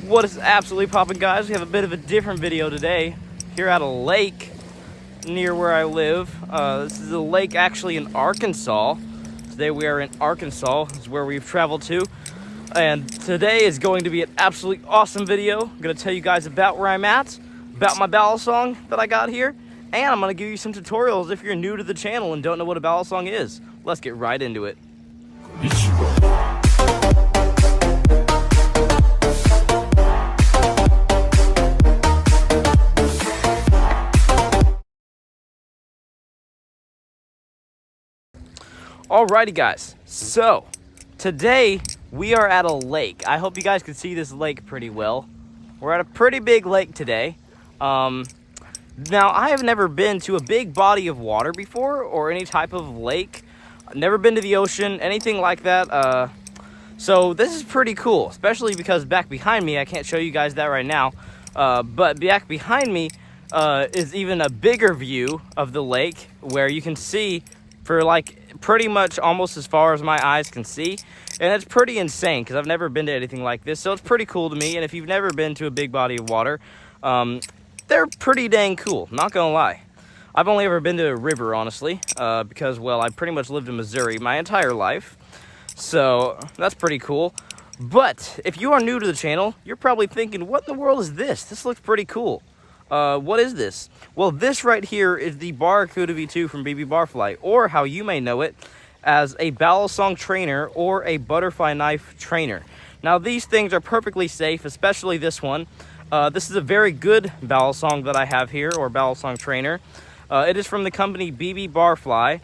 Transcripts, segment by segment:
What is absolutely popping, guys? We have a bit of a different video today here at a lake near where I live. This is a lake actually in Arkansas. Today we are in Arkansas, is where we've traveled to. And today is going to be an absolutely awesome video. I'm going to tell you guys about where I'm at, about my balisong that I got here, and I'm going to give you some tutorials if you're new to the channel and don't know what a balisong is. Let's get right into it. Alrighty guys, so today we are at a lake. I hope you guys can see this lake pretty well. We're at a pretty big lake today. Now I have never been to a big body of water before or any type of lake. I've never been to the ocean, anything like that. So this is pretty cool, especially because back behind me, I can't show you guys that right now, but back behind me is even a bigger view of the lake where you can see for like pretty much almost as far as my eyes can see, and it's pretty insane because I've never been to anything like this, so it's pretty cool to me. And if you've never been to a big body of water, they're pretty dang cool, not gonna lie. I've only ever been to a river, honestly, because, well, I pretty much lived in Missouri my entire life, so that's pretty cool. But if you are new to the channel, you're probably thinking, what in the world is this? This looks pretty cool. What is this? Well, this right here is the Barracuda V2 from BB Barfly, or how you may know it as a balisong trainer or a butterfly knife trainer. Now, these things are perfectly safe, especially this one. This is a very good balisong that I have here, or balisong trainer. It is from the company BB Barfly.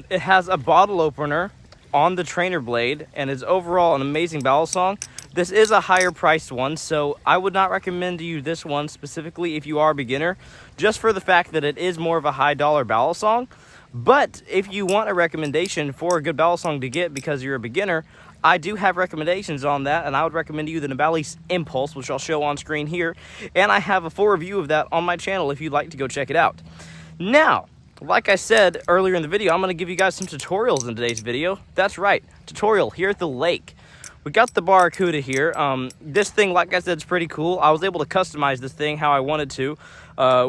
It has a bottle opener on the trainer blade and is overall an amazing balisong. This is a higher priced one, so I would not recommend you this one specifically if you are a beginner, just for the fact that it is more of a high dollar balisong. But if you want a recommendation for a good balisong to get because you're a beginner, I do have recommendations on that, and I would recommend you the Navalis Impulse, which I'll show on screen here, and I have a full review of that on my channel if you'd like to go check it out. Now, like I said earlier in the video, I'm going to give you guys some tutorials in today's video. That's right, tutorial here at the lake. We got the Barracuda here. This thing, like I said, is pretty cool. I was able to customize this thing how I wanted to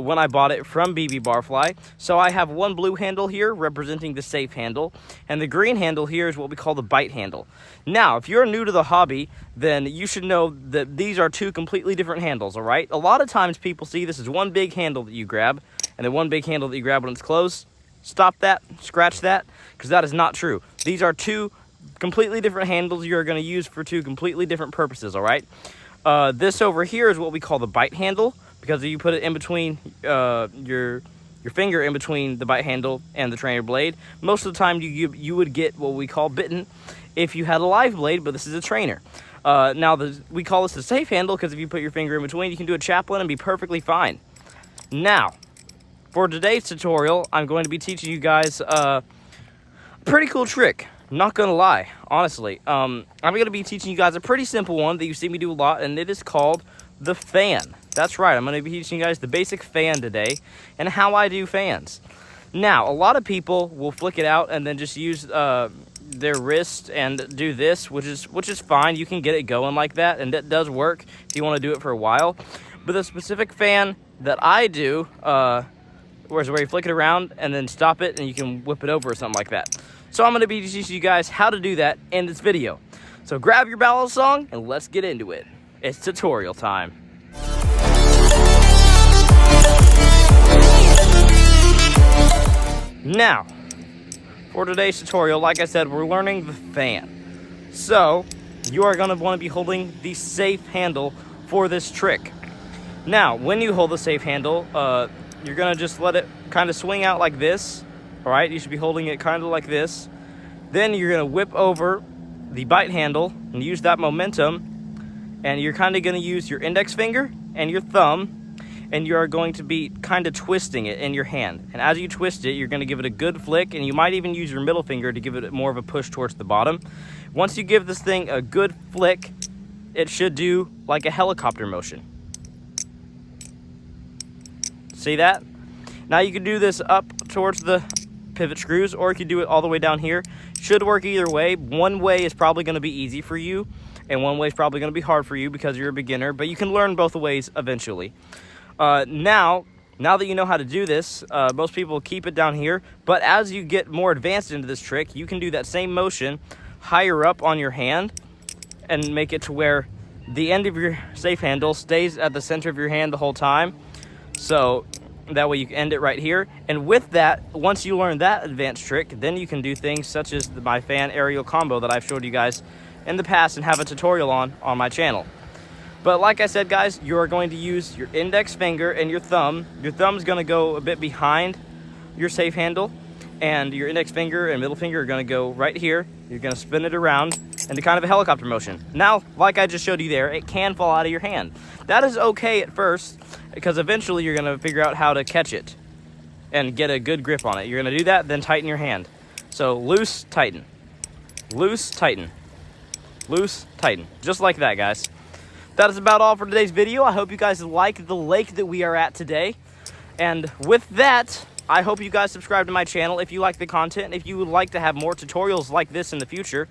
when I bought it from BB Barfly. So I have one blue handle here representing the safe handle, and the green handle here is what we call the bite handle. Now, if you're new to the hobby, then you should know that these are two completely different handles, all right? A lot of times people see this as one big handle that you grab, and then one big handle that you grab when it's closed. Stop that, scratch that, because that is not true. These are two completely different handles you're going to use for two completely different purposes, all right? This over here is what we call the bite handle, because you put it in between your finger in between the bite handle and the trainer blade. Most of the time you would get what we call bitten if you had a live blade, but this is a trainer. Now we call this the safe handle because if you put your finger in between, you can do a chaplain and be perfectly fine. Now, for today's tutorial, I'm going to be teaching you guys a pretty cool trick. Not gonna lie, honestly. I'm gonna be teaching you guys a pretty simple one that you see me do a lot, and it is called the fan. That's right, I'm gonna be teaching you guys the basic fan today and how I do fans. Now, a lot of people will flick it out and then just use their wrist and do this, which is fine. You can get it going like that, and that does work if you want to do it for a while. But the specific fan that I do, where you flick it around and then stop it, and you can whip it over or something like that. So I'm going to be teaching you guys how to do that in this video. So grab your balisong and let's get into it. It's tutorial time. Now, for today's tutorial, like I said, we're learning the fan. So you are going to want to be holding the safe handle for this trick. Now, when you hold the safe handle, you're going to just let it kind of swing out like this. All right, you should be holding it kind of like this. Then you're going to whip over the bite handle and use that momentum. And you're kind of going to use your index finger and your thumb. And you are going to be kind of twisting it in your hand. And as you twist it, you're going to give it a good flick. And you might even use your middle finger to give it more of a push towards the bottom. Once you give this thing a good flick, it should do like a helicopter motion. See that? Now you can do this up towards the pivot screws, or you can do it all the way down here. Should work either way. One way is probably going to be easy for you. and one way is probably going to be hard for you because you're a beginner, but you can learn both ways eventually. Now that you know how to do this, most people keep it down here, but as you get more advanced into this trick, you can do that same motion higher up on your hand and make it to where the end of your safe handle stays at the center of your hand the whole time. So that way you can end it right here. And with that, once you learn that advanced trick, then you can do things such as my fan aerial combo that I've showed you guys in the past and have a tutorial on my channel. But like I said, guys, you are going to use your index finger and your thumb. Your thumb's going to go a bit behind your safe handle, and your index finger and middle finger are going to go right here. You're going to spin it around into kind of a helicopter motion. Now, like I just showed you there, it can fall out of your hand. That is okay at first, because eventually you're going to figure out how to catch it and get a good grip on it. You're going to do that, then tighten your hand. So loose, tighten. Loose, tighten. Loose, tighten. Just like that, guys. That is about all for today's video. I hope you guys like the lake that we are at today. And with that, I hope you guys subscribe to my channel if you like the content, if you would like to have more tutorials like this in the future.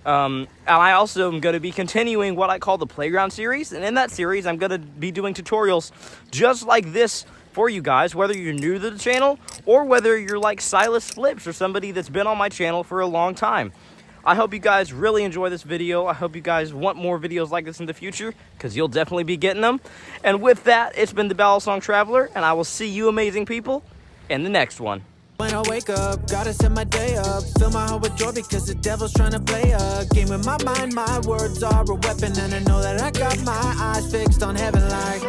And I also am going to be continuing what I call the Playground series. And in that series, I'm going to be doing tutorials just like this for you guys, whether you're new to the channel or whether you're like Silas Flips or somebody that's been on my channel for a long time. I hope you guys really enjoy this video. I hope you guys want more videos like this in the future, because you'll definitely be getting them. And with that, it's been the Balisong Traveler, and I will see you amazing people in the next one. When I wake up, gotta set my day up. Fill my heart with joy because the devil's trying to play a game with my mind. My words are a weapon, and I know that I got my eyes fixed on heaven like